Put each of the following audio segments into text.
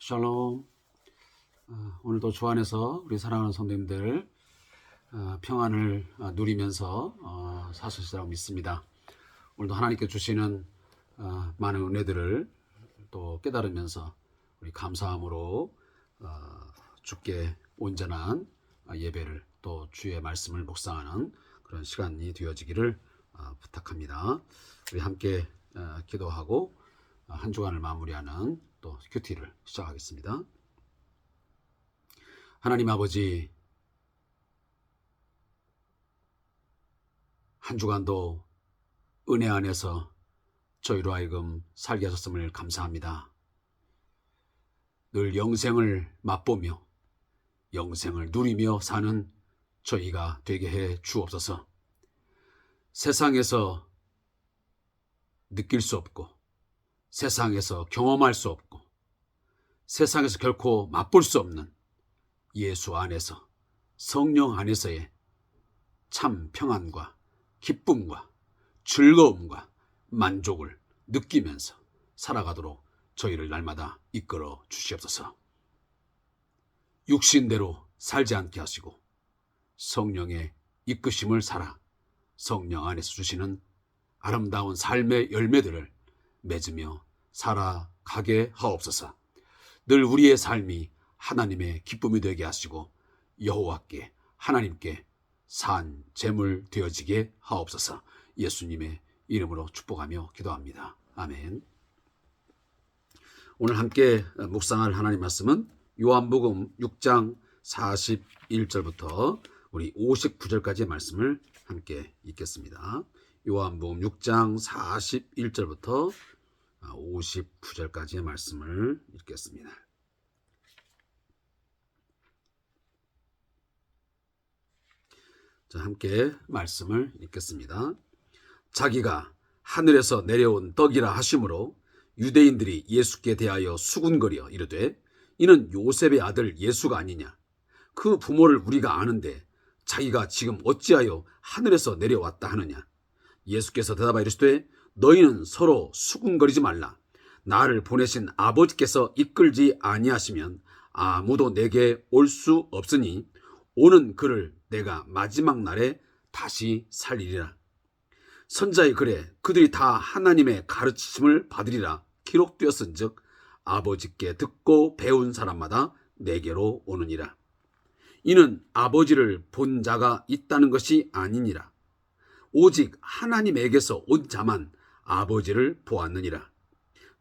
샬롬. 오늘도 주 안에서 우리 사랑하는 성도님들 평안을 누리면서 사시리라고 믿습니다. 오늘도 하나님께 주시는 많은 은혜들을 또 깨달으면서 우리 감사함으로 주께 온전한 예배를 또 주의 말씀을 묵상하는 그런 시간이 되어지기를 부탁합니다. 우리 함께 기도하고 한 주간을 마무리하는 또 큐티를 시작하겠습니다. 하나님 아버지, 한 주간도 은혜 안에서 저희로 하여금 살게 하셨음을 감사합니다. 늘 영생을 맛보며 영생을 누리며 사는 저희가 되게 해 주옵소서. 세상에서 느낄 수 없고 세상에서 경험할 수 없고 세상에서 결코 맛볼 수 없는 예수 안에서 성령 안에서의 참 평안과 기쁨과 즐거움과 만족을 느끼면서 살아가도록 저희를 날마다 이끌어 주시옵소서. 육신대로 살지 않게 하시고 성령의 이끄심을 살아 성령 안에서 주시는 아름다운 삶의 열매들을 맺으며 살아가게 하옵소서. 늘 우리의 삶이 하나님의 기쁨이 되게 하시고 여호와께 하나님께 산 제물 되어지게 하옵소서. 예수님의 이름으로 축복하며 기도합니다. 아멘. 오늘 함께 묵상할 하나님 말씀은 요한복음 6장 41절부터 우리 59절까지의 말씀을 함께 읽겠습니다. 요한복음 6장 41절부터 59절까지의 말씀을 읽겠습니다. 자, 함께 말씀을 읽겠습니다. 자기가 하늘에서 내려온 떡이라 하심으로 유대인들이 예수께 대하여 수군거려 이르되 이는 요셉의 아들 예수가 아니냐. 그 부모를 우리가 아는데 자기가 지금 어찌하여 하늘에서 내려왔다 하느냐. 예수께서 대답하여 이르시되 너희는 서로 수군거리지 말라. 나를 보내신 아버지께서 이끌지 아니하시면 아무도 내게 올 수 없으니 오는 그를 내가 마지막 날에 다시 살리리라. 선자의 글에 그들이 다 하나님의 가르치심을 받으리라 기록되었은즉 아버지께 듣고 배운 사람마다 내게로 오느니라. 이는 아버지를 본 자가 있다는 것이 아니니라. 오직 하나님에게서 온 자만 아버지를 보았느니라.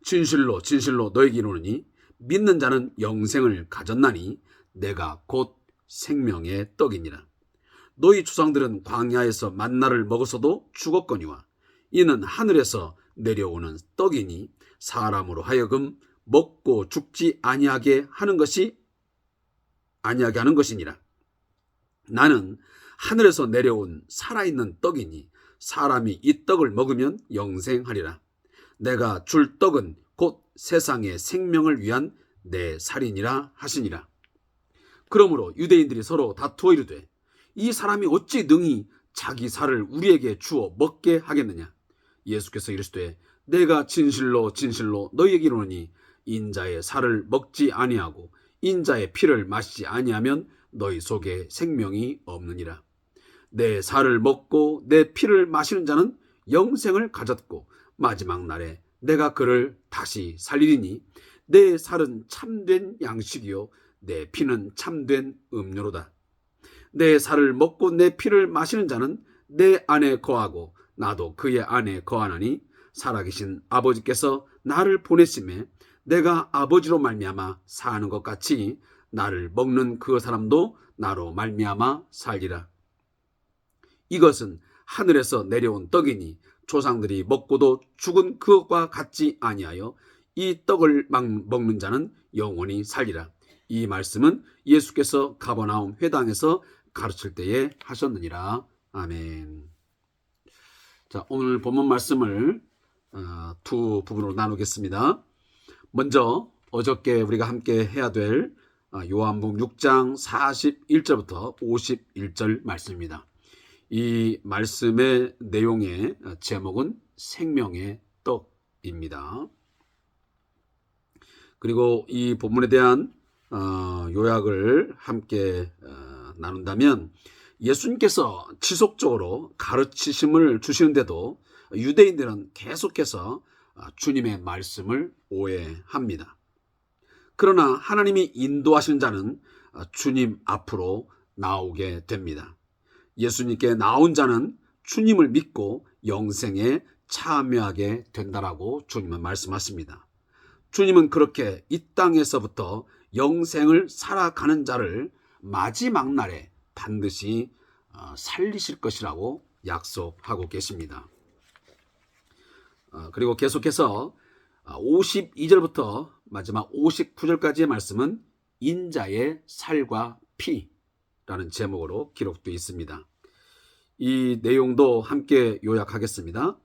진실로 진실로 너에게 이르노니 믿는 자는 영생을 가졌나니 내가 곧 생명의 떡이니라. 너희 조상들은 광야에서 만나를 먹었어도 죽었거니와 이는 하늘에서 내려오는 떡이니 사람으로 하여금 먹고 죽지 아니하게 하는 것이니라. 나는 하늘에서 내려온 살아있는 떡이니 사람이 이 떡을 먹으면 영생하리라. 내가 줄 떡은 곧 세상의 생명을 위한 내 살이니라 하시니라. 그러므로 유대인들이 서로 다투어 이르되 이 사람이 어찌 능히 자기 살을 우리에게 주어 먹게 하겠느냐. 예수께서 이르시되 내가 진실로 진실로 너희에게 이르노니 인자의 살을 먹지 아니하고 인자의 피를 마시지 아니하면 너희 속에 생명이 없느니라. 내 살을 먹고 내 피를 마시는 자는 영생을 가졌고 마지막 날에 내가 그를 다시 살리리니 내 살은 참된 양식이요 내 피는 참된 음료로다. 내 살을 먹고 내 피를 마시는 자는 내 안에 거하고 나도 그의 안에 거하나니 살아계신 아버지께서 나를 보내심에 내가 아버지로 말미암아 사는 것 같이 나를 먹는 그 사람도 나로 말미암아 살리라. 이것은 하늘에서 내려온 떡이니 조상들이 먹고도 죽은 그것과 같지 아니하여 이 떡을 먹는 자는 영원히 살리라. 이 말씀은 예수께서 가버나움 회당에서 가르칠 때에 하셨느니라. 아멘. 자, 오늘 본문 말씀을 두 부분으로 나누겠습니다. 먼저 어저께 우리가 함께 해야 될 요한복음 6장 41절부터 51절 말씀입니다. 이 말씀의 내용의 제목은 생명의 떡입니다. 그리고 이 본문에 대한 요약을 함께 나눈다면, 예수님께서 지속적으로 가르치심을 주시는데도 유대인들은 계속해서 주님의 말씀을 오해합니다. 그러나 하나님이 인도하시는 자는 주님 앞으로 나오게 됩니다. 예수님께 나온 자는 주님을 믿고 영생에 참여하게 된다라고 주님은 말씀하십니다. 주님은 그렇게 이 땅에서부터 영생을 살아가는 자를 마지막 날에 반드시 살리실 것이라고 약속하고 계십니다. 그리고 계속해서 52절부터 마지막 59절까지의 말씀은 인자의 살과 피라는 제목으로 기록되어 있습니다. 이 내용도 함께 요약하겠습니다.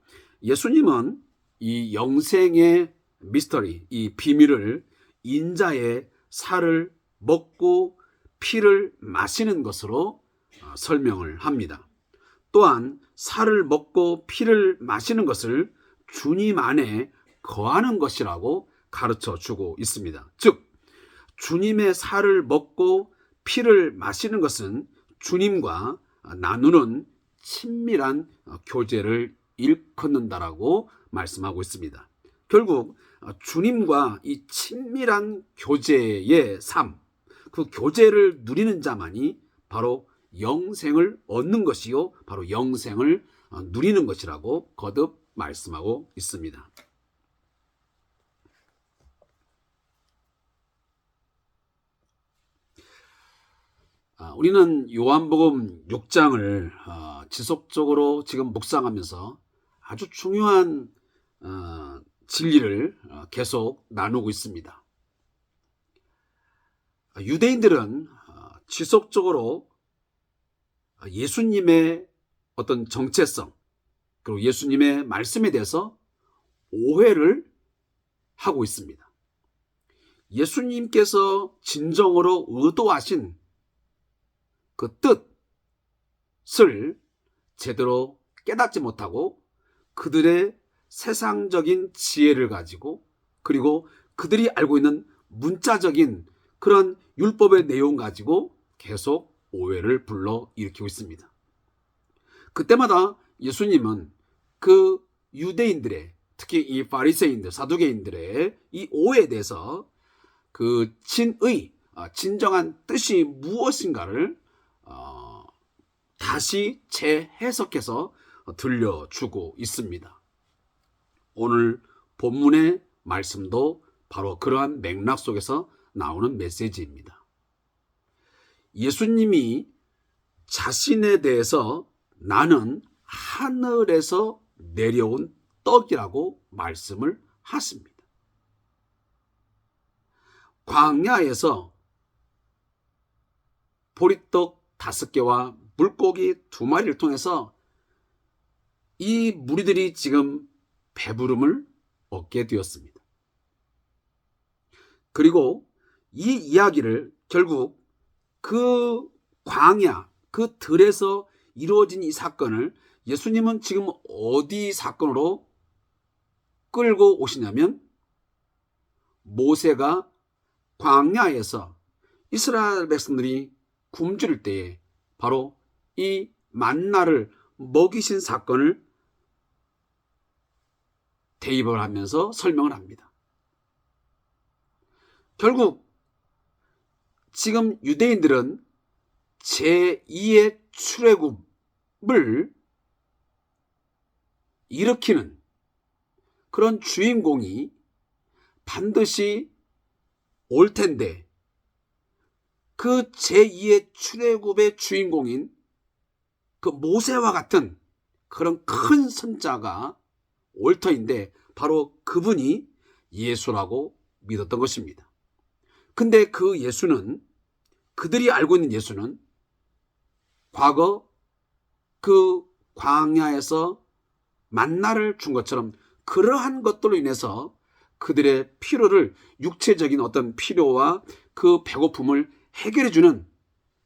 예수님은 이 영생의 미스터리, 이 비밀을 인자의 살을 먹고 피를 마시는 것으로 설명을 합니다. 또한 살을 먹고 피를 마시는 것을 주님 안에 거하는 것이라고 가르쳐 주고 있습니다. 즉, 주님의 살을 먹고 피를 마시는 것은 주님과 나누는 친밀한 교제를 일컫는다라고 말씀하고 있습니다. 결국 주님과 이 친밀한 교제의 삶, 그 교제를 누리는 자만이 바로 영생을 얻는 것이요, 바로 영생을 누리는 것이라고 거듭 말씀하고 있습니다. 우리는 요한복음 6장을 지속적으로 지금 묵상하면서 아주 중요한 진리를 계속 나누고 있습니다. 유대인들은 지속적으로 예수님의 어떤 정체성, 그리고 예수님의 말씀에 대해서 오해를 하고 있습니다. 예수님께서 진정으로 의도하신 그 뜻을 제대로 깨닫지 못하고 그들의 세상적인 지혜를 가지고, 그리고 그들이 알고 있는 문자적인 그런 율법의 내용 가지고 계속 오해를 불러일으키고 있습니다. 그때마다 예수님은 그 유대인들의, 특히 이 바리새인들, 사두개인들의 이 오해에 대해서 그 진의, 진정한 뜻이 무엇인가를 다시 재해석해서 들려주고 있습니다. 오늘 본문의 말씀도 바로 그러한 맥락 속에서 나오는 메시지입니다. 예수님이 자신에 대해서 나는 하늘에서 내려온 떡이라고 말씀을 하십니다. 광야에서 보리떡 5개와 물고기 2마리를 통해서 이 무리들이 지금 배부름을 얻게 되었습니다. 그리고 이 이야기를 결국 그 광야, 그 들에서 이루어진 이 사건을 예수님은 지금 어디 사건으로 끌고 오시냐면, 모세가 광야에서 이스라엘 백성들이 굶주릴 때에 바로 이 만나를 먹이신 사건을 대입을 하면서 설명을 합니다. 결국 지금 유대인들은 제2의 출애굽을 일으키는 그런 주인공이 반드시 올 텐데, 그 제2의 출애굽의 주인공인 그 모세와 같은 그런 큰 선자가 올 터인데, 바로 그분이 예수라고 믿었던 것입니다. 근데 그 예수는, 그들이 알고 있는 예수는 과거 그 광야에서 만나를 준 것처럼 그러한 것들로 인해서 그들의 필요를, 육체적인 어떤 필요와 그 배고픔을 해결해주는,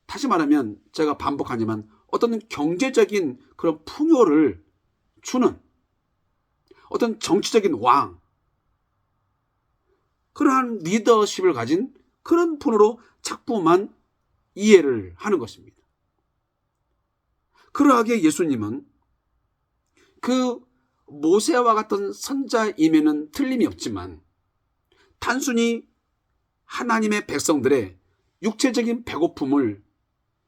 다시 말하면 제가 반복하지만 어떤 경제적인 그런 풍요를 주는 어떤 정치적인 왕, 그러한 리더십을 가진 그런 분으로 자꾸만 이해를 하는 것입니다. 그러하게 예수님은 그 모세와 같은 선자임에는 틀림이 없지만 단순히 하나님의 백성들의 육체적인 배고픔을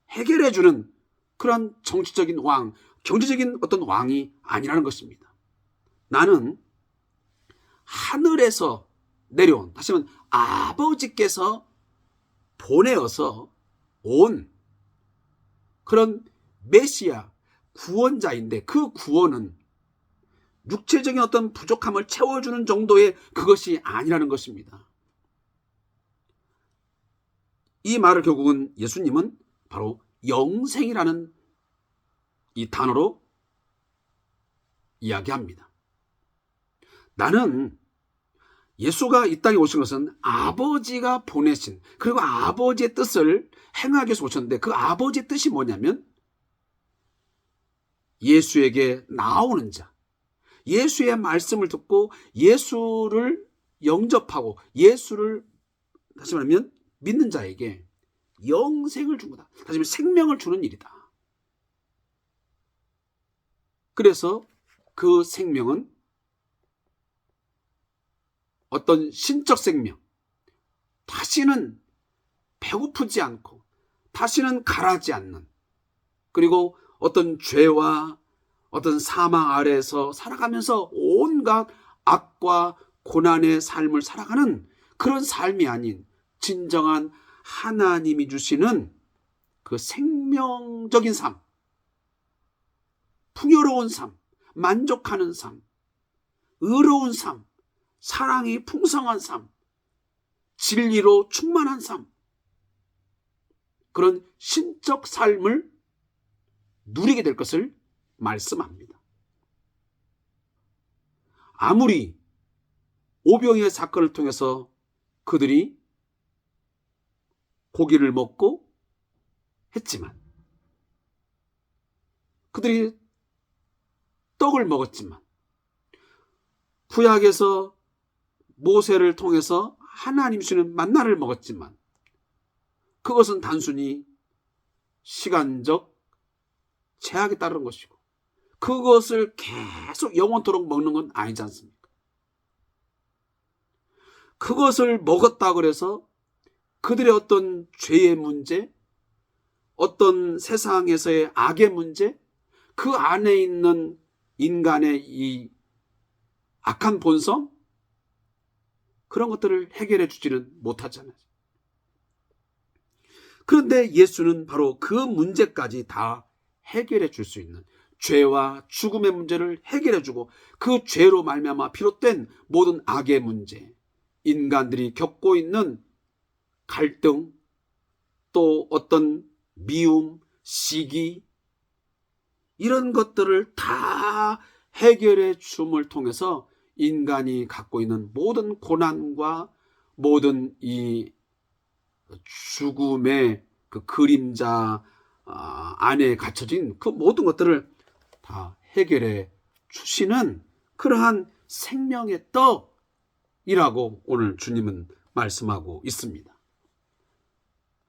해결해주는 그런 정치적인 왕, 경제적인 어떤 왕이 아니라는 것입니다. 나는 하늘에서 내려온, 다시 말하면 아버지께서 보내어서 온 그런 메시아, 구원자인데 그 구원은 육체적인 어떤 부족함을 채워주는 정도의 그것이 아니라는 것입니다. 이 말을 결국은 예수님은 바로 영생이라는 이 단어로 이야기합니다. 나는 예수가 이 땅에 오신 것은 아버지가 보내신, 그리고 아버지의 뜻을 행하기 위해서 오셨는데 그 아버지의 뜻이 뭐냐면 예수에게 나오는 자, 예수의 말씀을 듣고 예수를 영접하고 예수를 다시 말하면 믿는 자에게 영생을 준 거다. 다시 말하면 생명을 주는 일이다. 그래서 그 생명은 어떤 신적 생명, 다시는 배고프지 않고 다시는 가라지 않는, 그리고 어떤 죄와 어떤 사망 아래에서 살아가면서 온갖 악과 고난의 삶을 살아가는 그런 삶이 아닌 진정한 하나님이 주시는 그 생명적인 삶, 풍요로운 삶, 만족하는 삶, 의로운 삶, 사랑이 풍성한 삶, 진리로 충만한 삶, 그런 신적 삶을 누리게 될 것을 말씀합니다. 아무리 오병이의 사건을 통해서 그들이 고기를 먹고 했지만, 그들이 떡을 먹었지만, 구약에서 모세를 통해서 하나님 주시는 만나를 먹었지만 그것은 단순히 시간적 제약에 따른 것이고 그것을 계속 영원토록 먹는 건 아니지 않습니까? 그것을 먹었다 그래서 그들의 어떤 죄의 문제, 어떤 세상에서의 악의 문제, 그 안에 있는 인간의 이 악한 본성, 그런 것들을 해결해 주지는 못하잖아요. 그런데 예수는 바로 그 문제까지 다 해결해 줄 수 있는, 죄와 죽음의 문제를 해결해 주고 그 죄로 말미암아 비롯된 모든 악의 문제, 인간들이 겪고 있는 갈등, 또 어떤 미움, 시기, 이런 것들을 다 해결해 줌을 통해서 인간이 갖고 있는 모든 고난과 모든 이 죽음의 그 그림자 안에 갇혀진 그 모든 것들을 다 해결해 주시는 그러한 생명의 떡이라고 오늘 주님은 말씀하고 있습니다.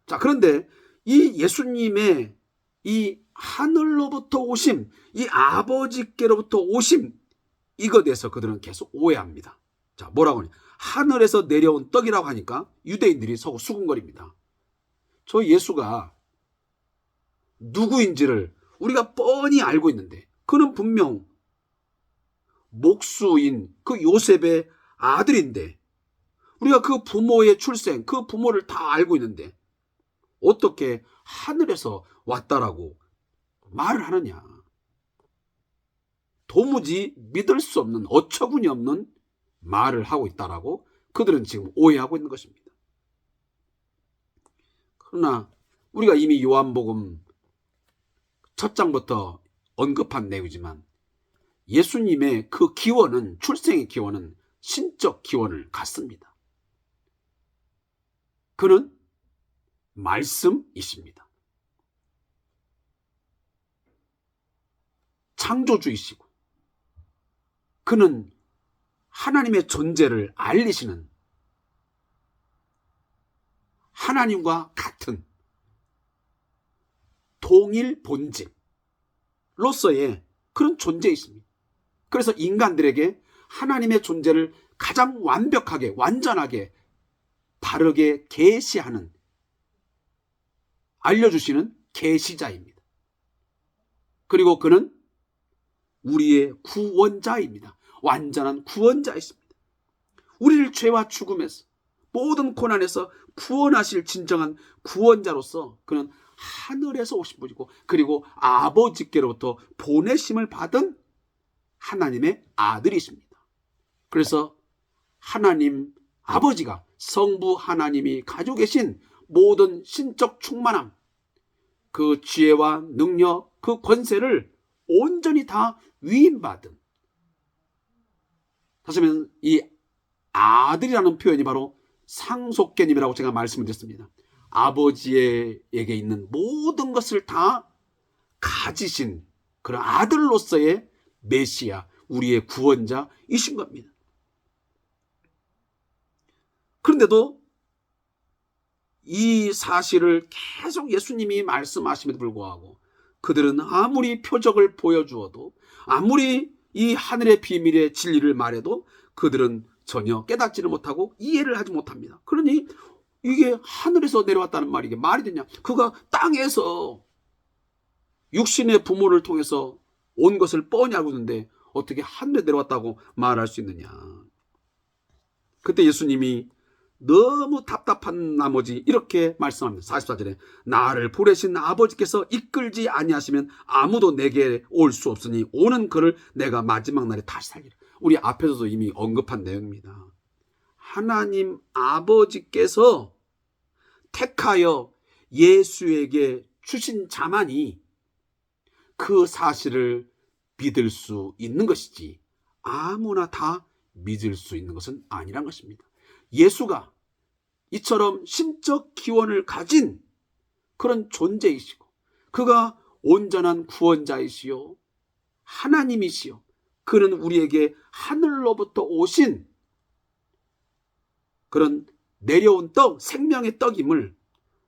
자, 그런데 이 예수님의 이 하늘로부터 오심, 이 아버지께로부터 오심, 이것에 대해서 그들은 계속 오해합니다. 자, 뭐라고 하냐? 하늘에서 내려온 떡이라고 하니까 유대인들이 서로 수군거립니다. 저 예수가 누구인지를 우리가 뻔히 알고 있는데 그는 분명 목수인 그 요셉의 아들인데 우리가 그 부모의 출생, 그 부모를 다 알고 있는데 어떻게 하늘에서 왔다라고 말을 하느냐? 도무지 믿을 수 없는, 어처구니 없는 말을 하고 있다라고 그들은 지금 오해하고 있는 것입니다. 그러나 우리가 이미 요한복음 첫 장부터 언급한 내용이지만 예수님의 그 기원은, 출생의 기원은 신적 기원을 갖습니다. 그는 말씀이십니다. 창조주이시고 그는 하나님의 존재를 알리시는 하나님과 같은 동일 본질로서의 그런 존재이십니다. 그래서 인간들에게 하나님의 존재를 가장 완벽하게, 완전하게, 바르게 계시하는, 알려주시는 계시자입니다. 그리고 그는 우리의 구원자입니다. 완전한 구원자이십니다. 우리를 죄와 죽음에서, 모든 고난에서 구원하실 진정한 구원자로서 그는 하늘에서 오신 분이고, 그리고 아버지께로부터 보내심을 받은 하나님의 아들이십니다. 그래서 하나님 아버지가, 성부 하나님이 가지고 계신 모든 신적 충만함, 그 지혜와 능력, 그 권세를 온전히 다 위임받은, 다시 말하면 이 아들이라는 표현이 바로 상속계님이라고 제가 말씀을 드렸습니다. 아버지에게 있는 모든 것을 다 가지신 그런 아들로서의 메시아, 우리의 구원자이신 겁니다. 그런데도 이 사실을 계속 예수님이 말씀하심에도 불구하고 그들은 아무리 표적을 보여주어도, 아무리 이 하늘의 비밀의 진리를 말해도 그들은 전혀 깨닫지를 못하고 이해를 하지 못합니다. 그러니 이게 하늘에서 내려왔다는 말이 이게 말이 되냐? 그가 땅에서 육신의 부모를 통해서 온 것을 뻔히 알고 있는데 어떻게 하늘에 내려왔다고 말할 수 있느냐? 그때 예수님이 너무 답답한 나머지 이렇게 말씀합니다. 44절에 나를 보내신 아버지께서 이끌지 아니하시면 아무도 내게 올 수 없으니 오는 그를 내가 마지막 날에 다시 살리라. 우리 앞에서도 이미 언급한 내용입니다. 하나님 아버지께서 택하여 예수에게 주신 자만이 그 사실을 믿을 수 있는 것이지 아무나 다 믿을 수 있는 것은 아니란 것입니다. 예수가 이처럼 신적 기원을 가진 그런 존재이시고, 그가 온전한 구원자이시요 하나님이시요, 그는 우리에게 하늘로부터 오신 그런 내려온 떡, 생명의 떡임을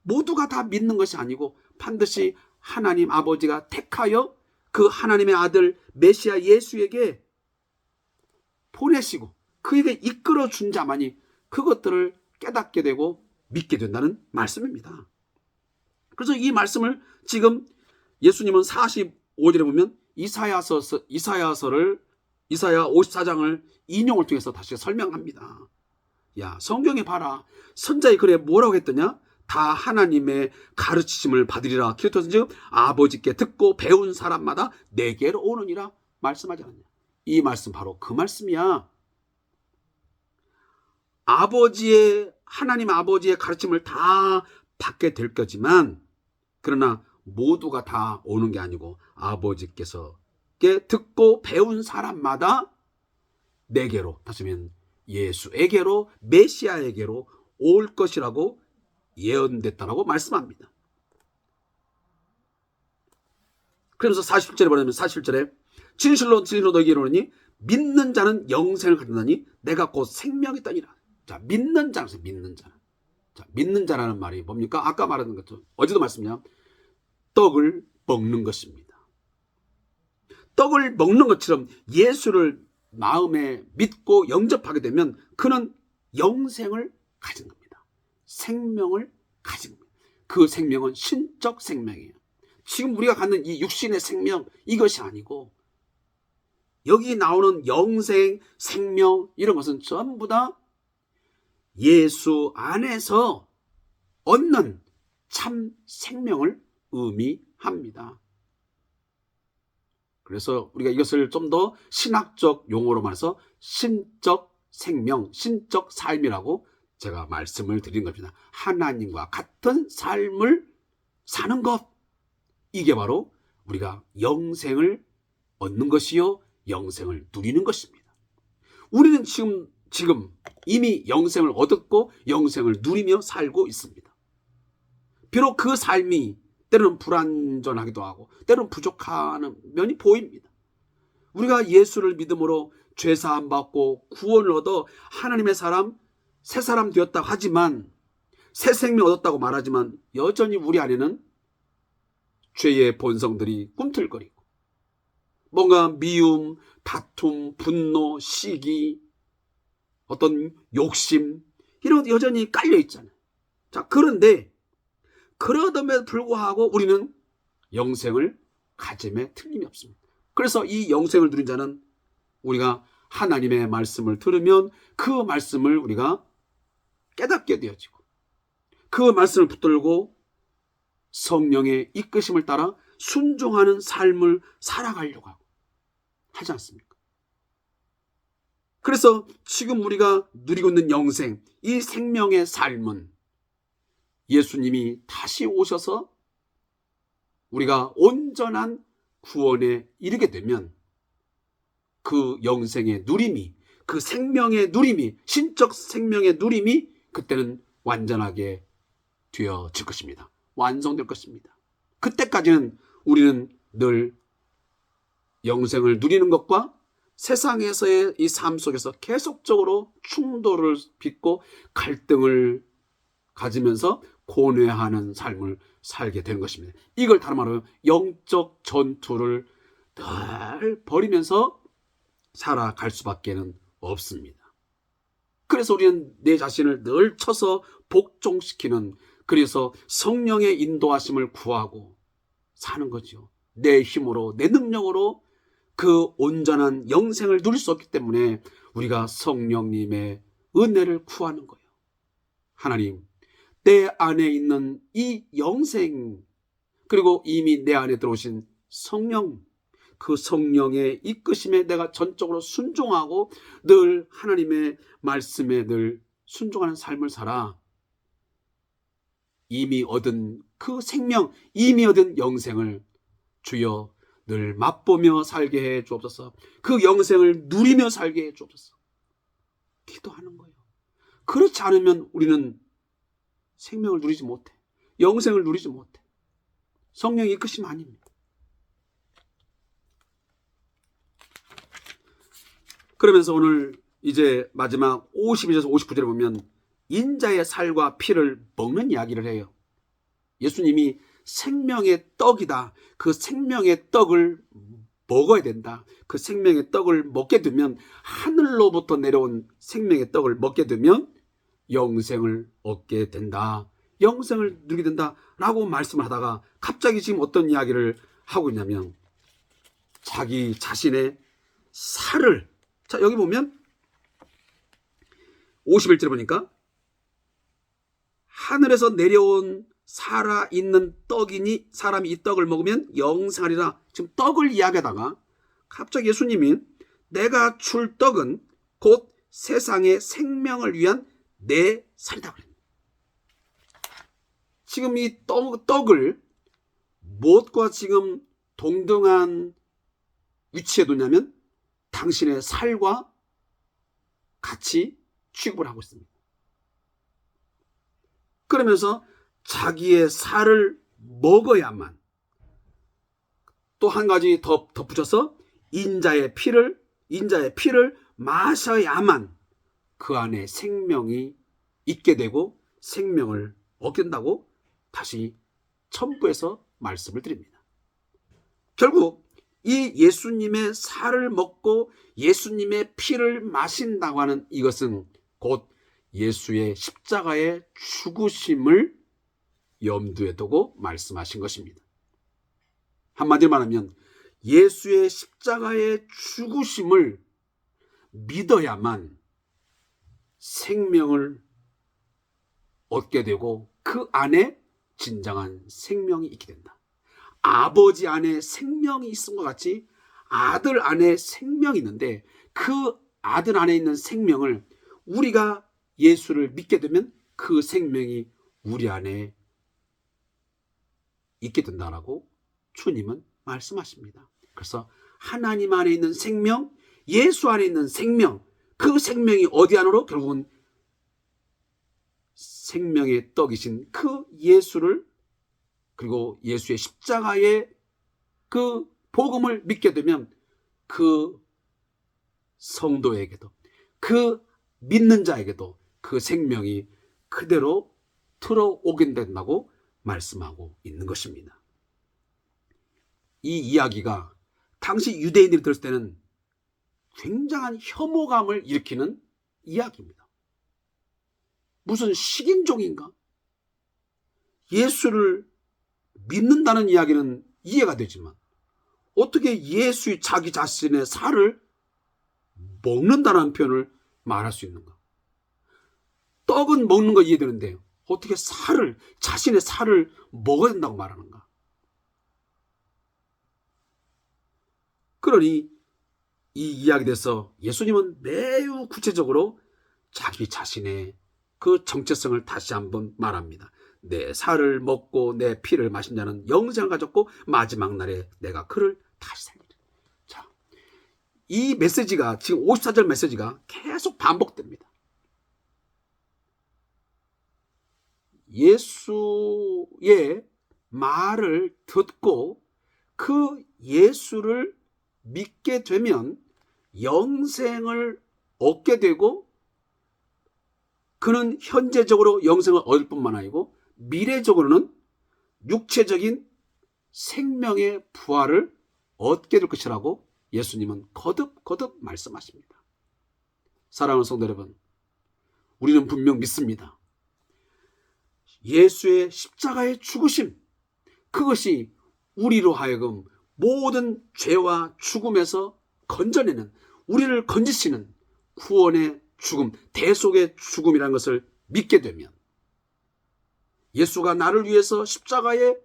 모두가 다 믿는 것이 아니고 반드시 하나님 아버지가 택하여 그 하나님의 아들 메시아 예수에게 보내시고 그에게 이끌어 준 자만이 그것들을 깨닫게 되고 믿게 된다는 말씀입니다. 그래서 이 말씀을 지금 예수님은 45절에 보면 이사야 54장을 인용을 통해서 다시 설명합니다. 야, 성경에 봐라. 선자의 글에 뭐라고 했더냐? 다 하나님의 가르치심을 받으리라. 기록되어서 지금 아버지께 듣고 배운 사람마다 내게로 오느니라 말씀하지 않았냐? 이 말씀 바로 그 말씀이야. 하나님 아버지의 가르침을 다 받게 될 거지만, 그러나 모두가 다 오는 게 아니고 아버지께서 듣고 배운 사람마다 내게로, 다시 말하면 예수에게로, 메시아에게로 올 것이라고 예언됐다라고 말씀합니다. 그러면서 40절에 뭐냐면 41절에 진실로 진실로 너희에게 이르노니 믿는 자는 영생을 갖는다니 내가 곧 생명이 있다니라. 자, 믿는 자는 믿는 자. 자, 믿는 자라는 말이 뭡니까? 아까 말한 것도 어제도 말씀이냐? 떡을 먹는 것입니다. 떡을 먹는 것처럼 예수를 마음에 믿고 영접하게 되면 그는 영생을 가진 겁니다. 생명을 가진 겁니다. 그 생명은 신적 생명이에요. 지금 우리가 갖는 이 육신의 생명, 이것이 아니고 여기 나오는 영생, 생명, 이런 것은 전부 다 예수 안에서 얻는 참 생명을 의미합니다. 그래서 우리가 이것을 좀 더 신학적 용어로 말해서 신적 생명, 신적 삶이라고 제가 말씀을 드린 겁니다. 하나님과 같은 삶을 사는 것, 이게 바로 우리가 영생을 얻는 것이요 영생을 누리는 것입니다. 우리는 지금 이미 영생을 얻었고 영생을 누리며 살고 있습니다. 비록 그 삶이 때로는 불완전하기도 하고 때로는 부족한 면이 보입니다. 우리가 예수를 믿음으로 죄사함 받고 구원을 얻어 하나님의 사람, 새 사람 되었다고 하지만 새 생명 얻었다고 말하지만 여전히 우리 안에는 죄의 본성들이 꿈틀거리고 뭔가 미움, 다툼, 분노, 시기, 어떤 욕심 이런 것도 여전히 깔려 있잖아요. 자, 그런데 그러함에도 불구하고 우리는 영생을 가짐에 틀림이 없습니다. 그래서 이 영생을 누린 자는 우리가 하나님의 말씀을 들으면 그 말씀을 우리가 깨닫게 되어지고 그 말씀을 붙들고 성령의 이끄심을 따라 순종하는 삶을 살아가려고 하지 않습니까? 그래서 지금 우리가 누리고 있는 영생, 이 생명의 삶은 예수님이 다시 오셔서 우리가 온전한 구원에 이르게 되면 그 영생의 누림이, 그 생명의 누림이, 신적 생명의 누림이 그때는 완전하게 되어질 것입니다. 완성될 것입니다. 그때까지는 우리는 늘 영생을 누리는 것과 세상에서의 이 삶 속에서 계속적으로 충돌을 빚고 갈등을 가지면서 고뇌하는 삶을 살게 되는 것입니다. 이걸 다른 말로 영적 전투를 늘 벌이면서 살아갈 수밖에는 없습니다. 그래서 우리는 내 자신을 늘 쳐서 복종시키는, 그래서 성령의 인도하심을 구하고 사는 거죠. 내 힘으로, 내 능력으로 그 온전한 영생을 누릴 수 없기 때문에 우리가 성령님의 은혜를 구하는 거예요. 하나님, 내 안에 있는 이 영생, 그리고 이미 내 안에 들어오신 성령, 그 성령의 이끄심에 내가 전적으로 순종하고 늘 하나님의 말씀에 늘 순종하는 삶을 살아 이미 얻은 그 생명, 이미 얻은 영생을 주여 늘 맛보며 살게 해 주옵소서. 그 영생을 누리며 살게 해 주옵소서. 기도하는 거예요. 그렇지 않으면 우리는 생명을 누리지 못해. 영생을 누리지 못해. 성령의 이끄심 아닙니다. 그러면서 오늘 이제 마지막 52절에서 59절에 보면 인자의 살과 피를 먹는 이야기를 해요. 예수님이 생명의 떡이다. 그 생명의 떡을 먹어야 된다. 그 생명의 떡을 먹게 되면, 하늘로부터 내려온 생명의 떡을 먹게 되면 영생을 얻게 된다. 영생을 누리게 된다. 라고 말씀을 하다가 갑자기 지금 어떤 이야기를 하고 있냐면 자기 자신의 살을, 자, 여기 보면 51절에 보니까 하늘에서 내려온 살아있는 떡이니 사람이 이 떡을 먹으면 영생하리라. 지금 떡을 이야기하다가 갑자기 예수님이 내가 줄 떡은 곧 세상의 생명을 위한 내 살이다 그랬습니다. 지금 이 떡을 무엇과 지금 동등한 위치에 두냐면 당신의 살과 같이 취급을 하고 있습니다. 그러면서 자기의 살을 먹어야만, 또 한 가지 더 덧붙여서 인자의 피를 마셔야만 그 안에 생명이 있게 되고 생명을 얻긴다고 다시 첨부해서 말씀을 드립니다. 결국 이 예수님의 살을 먹고 예수님의 피를 마신다고 하는 이것은 곧 예수의 십자가의 죽으심을 염두에 두고 말씀하신 것입니다. 한마디로 말하면 예수의 십자가의 죽으심을 믿어야만 생명을 얻게 되고 그 안에 진정한 생명이 있게 된다. 아버지 안에 생명이 있은 것 같이 아들 안에 생명이 있는데 그 아들 안에 있는 생명을 우리가 예수를 믿게 되면 그 생명이 우리 안에 있게 된다라고 주님은 말씀하십니다. 그래서 하나님 안에 있는 생명, 예수 안에 있는 생명, 그 생명이 어디 안으로? 결국은 생명의 떡이신 그 예수를, 그리고 예수의 십자가의 그 복음을 믿게 되면 그 성도에게도, 그 믿는 자에게도 그 생명이 그대로 들어오게 된다고 말씀하고 있는 것입니다. 이 이야기가 당시 유대인들이 들었을 때는 굉장한 혐오감을 일으키는 이야기입니다. 무슨 식인종인가? 예수를 믿는다는 이야기는 이해가 되지만 어떻게 예수의 자기 자신의 살을 먹는다는 표현을 말할 수 있는가? 떡은 먹는 거 이해되는데 어떻게 자신의 살을 먹어야 된다고 말하는가? 그러니 이 이야기에 대해서 예수님은 매우 구체적으로 자기 자신의 그 정체성을 다시 한번 말합니다. 내 살을 먹고 내 피를 마신 자는 영생을 가졌고 마지막 날에 내가 그를 다시 살리리라. 자, 이 메시지가 지금 54절 메시지가 계속 반복됩니다. 예수의 말을 듣고 그 예수를 믿게 되면 영생을 얻게 되고 그는 현재적으로 영생을 얻을 뿐만 아니고 미래적으로는 육체적인 생명의 부활을 얻게 될 것이라고 예수님은 거듭 말씀하십니다. 사랑하는 성도 여러분, 우리는 분명 믿습니다. 예수의 십자가의 죽으심, 그것이 우리로 하여금 모든 죄와 죽음에서 건져내는, 우리를 건지시는 구원의 죽음, 대속의 죽음이라는 것을 믿게 되면 예수가 나를 위해서 십자가에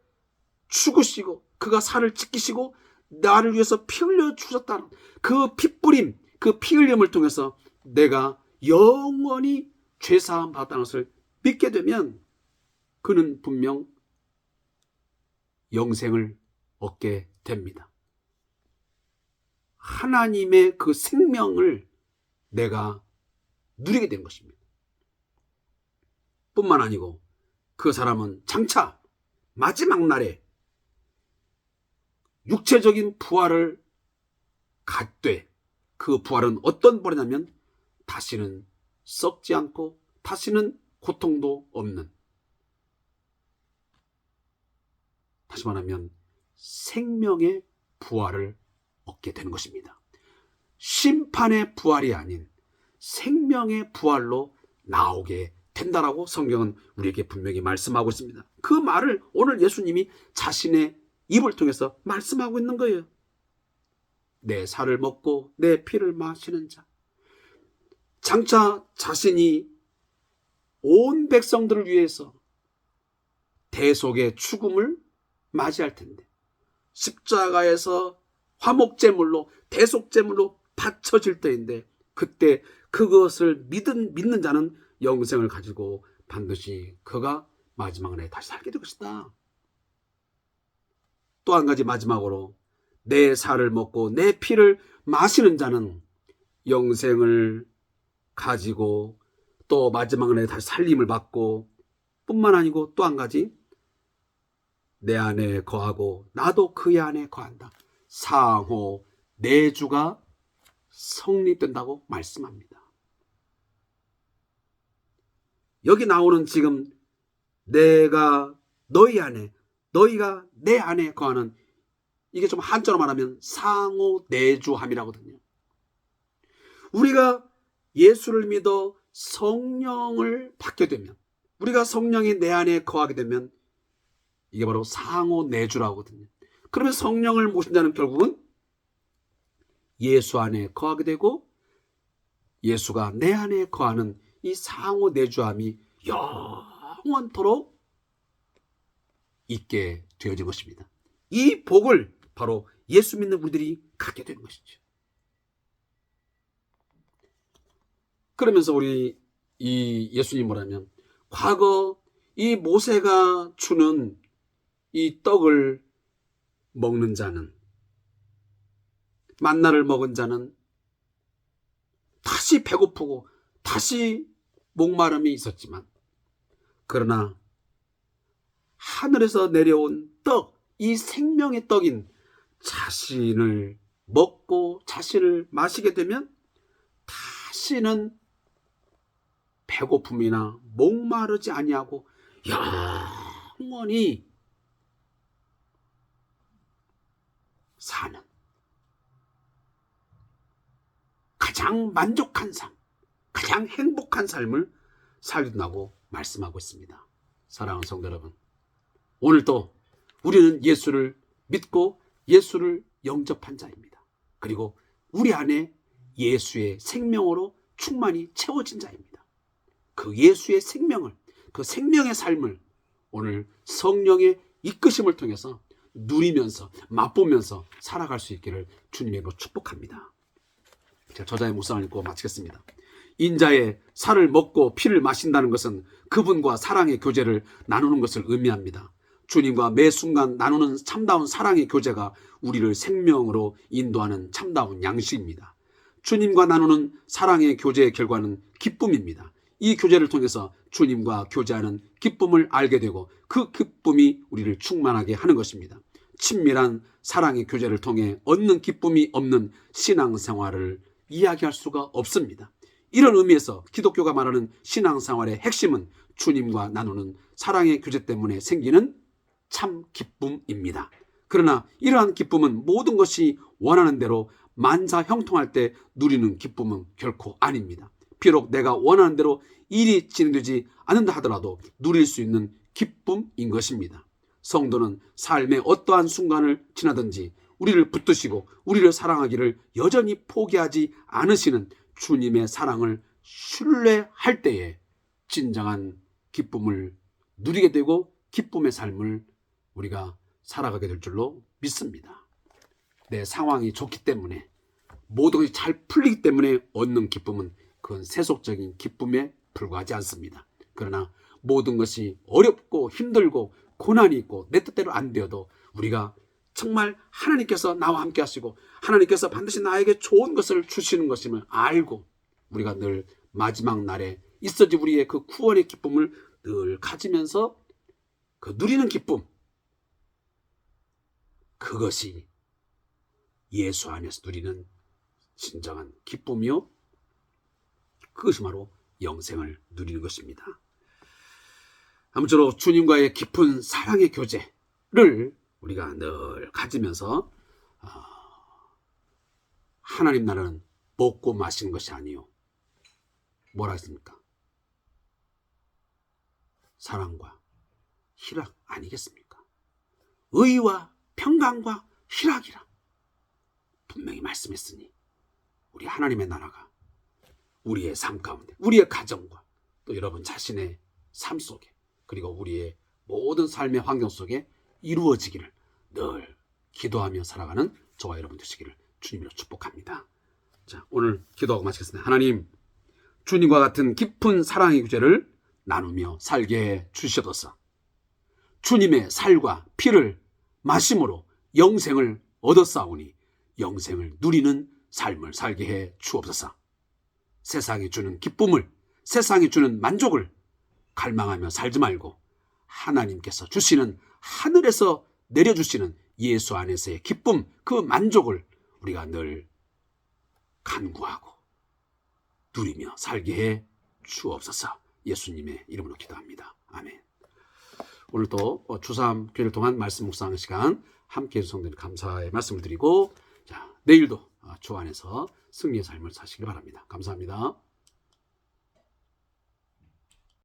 죽으시고 그가 살을 찢기시고 나를 위해서 피 흘려 주셨다는 그 피뿌림, 그 피 흘림을 통해서 내가 영원히 죄사함 받았다는 것을 믿게 되면 그는 분명 영생을 얻게 됩니다. 하나님의 그 생명을 내가 누리게 된 것입니다. 뿐만 아니고 그 사람은 장차 마지막 날에 육체적인 부활을 갖되 그 부활은 어떤 부활이냐면 다시는 썩지 않고 다시는 고통도 없는, 다시 말하면 생명의 부활을 얻게 되는 것입니다. 심판의 부활이 아닌 생명의 부활로 나오게 된다라고 성경은 우리에게 분명히 말씀하고 있습니다. 그 말을 오늘 예수님이 자신의 입을 통해서 말씀하고 있는 거예요. 내 살을 먹고 내 피를 마시는 자, 장차 자신이 온 백성들을 위해서 대속의 죽음을 맞이할 텐데 십자가에서 화목제물로 대속제물로 바쳐질 때인데 그때 그것을 믿는 자는 영생을 가지고 반드시 그가 마지막 날에 다시 살게 될 것이다. 또 한 가지 마지막으로 내 살을 먹고 내 피를 마시는 자는 영생을 가지고 또 마지막 날에 다시 살림을 받고 뿐만 아니고 또 한 가지 내 안에 거하고 나도 그의 안에 거한다. 상호 내주가 성립된다고 말씀합니다. 여기 나오는 지금 내가 너희 안에, 너희가 내 안에 거하는, 이게 좀 한자로 말하면 상호 내주함이라거든요. 우리가 예수를 믿어 성령을 받게 되면, 우리가 성령이 내 안에 거하게 되면 이게 바로 상호 내주라고 하거든요. 그러면 성령을 모신 자는 결국은 예수 안에 거하게 되고 예수가 내 안에 거하는 이 상호 내주함이 영원토록 있게 되어진 것입니다. 이 복을 바로 예수 믿는 우리들이 갖게 되는 것이죠. 그러면서 우리 이 예수님 뭐라면 과거 이 모세가 주는 이 떡을 먹는 자는, 만나를 먹은 자는 다시 배고프고 다시 목마름이 있었지만 그러나 하늘에서 내려온 떡, 이 생명의 떡인 자신을 먹고 자신을 마시게 되면 다시는 배고픔이나 목마르지 아니하고 영원히 사는 가장 만족한 삶, 가장 행복한 삶을 살린다고 말씀하고 있습니다. 사랑하는 성도 여러분, 오늘도 우리는 예수를 믿고 예수를 영접한 자입니다. 그리고 우리 안에 예수의 생명으로 충만히 채워진 자입니다. 그 예수의 생명을, 그 생명의 삶을 오늘 성령의 이끄심을 통해서 누리면서 맛보면서 살아갈 수 있기를 주님의 이름으로 축복합니다. 제가 저자의 묵상을 읽고 마치겠습니다. 인자의 살을 먹고 피를 마신다는 것은 그분과 사랑의 교제를 나누는 것을 의미합니다. 주님과 매 순간 나누는 참다운 사랑의 교제가 우리를 생명으로 인도하는 참다운 양식입니다. 주님과 나누는 사랑의 교제의 결과는 기쁨입니다. 이 교제를 통해서 주님과 교제하는 기쁨을 알게 되고 그 기쁨이 우리를 충만하게 하는 것입니다. 친밀한 사랑의 교제를 통해 얻는 기쁨이 없는 신앙생활을 이야기할 수가 없습니다. 이런 의미에서 기독교가 말하는 신앙생활의 핵심은 주님과 나누는 사랑의 교제 때문에 생기는 참 기쁨입니다. 그러나 이러한 기쁨은 모든 것이 원하는 대로 만사형통할 때 누리는 기쁨은 결코 아닙니다. 비록 내가 원하는 대로 일이 진행되지 않는다 하더라도 누릴 수 있는 기쁨인 것입니다. 성도는 삶의 어떠한 순간을 지나든지 우리를 붙드시고 우리를 사랑하기를 여전히 포기하지 않으시는 주님의 사랑을 신뢰할 때에 진정한 기쁨을 누리게 되고 기쁨의 삶을 우리가 살아가게 될 줄로 믿습니다. 내 상황이 좋기 때문에 모든 것이 잘 풀리기 때문에 얻는 기쁨은 그건 세속적인 기쁨에 불과하지 않습니다. 그러나 모든 것이 어렵고 힘들고 고난이 있고 내 뜻대로 안 되어도 우리가 정말 하나님께서 나와 함께 하시고 하나님께서 반드시 나에게 좋은 것을 주시는 것임을 알고 우리가 늘 마지막 날에 있어질 우리의 그 구원의 기쁨을 늘 가지면서 그 누리는 기쁨, 그것이 예수 안에서 누리는 진정한 기쁨이요, 그것이 바로 영생을 누리는 것입니다. 아무쪼록 주님과의 깊은 사랑의 교제를 우리가 늘 가지면서 하나님 나라는 먹고 마시는 것이 아니요, 뭐라 했습니까? 사랑과 희락 아니겠습니까? 의와 평강과 희락이라 분명히 말씀했으니 우리 하나님의 나라가 우리의 삶 가운데, 우리의 가정과 또 여러분 자신의 삶 속에, 그리고 우리의 모든 삶의 환경 속에 이루어지기를 늘 기도하며 살아가는 저와 여러분 되시기를 주님으로 축복합니다. 자, 오늘 기도하고 마치겠습니다. 하나님, 주님과 같은 깊은 사랑의 교제를 나누며 살게 해 주시옵소서. 주님의 살과 피를 마심으로 영생을 얻었사오니 영생을 누리는 삶을 살게 해 주옵소서. 세상이 주는 기쁨을, 세상이 주는 만족을 갈망하며 살지 말고 하나님께서 주시는, 하늘에서 내려주시는 예수 안에서의 기쁨, 그 만족을 우리가 늘 간구하고 누리며 살게 해 주옵소서. 예수님의 이름으로 기도합니다. 아멘. 오늘도 주삼 교회를 통한 말씀 묵상하는 시간 함께해 주신 성도님 감사의 말씀을 드리고, 자, 내일도 주 안에서 승리의 삶을 사시길 바랍니다. 감사합니다.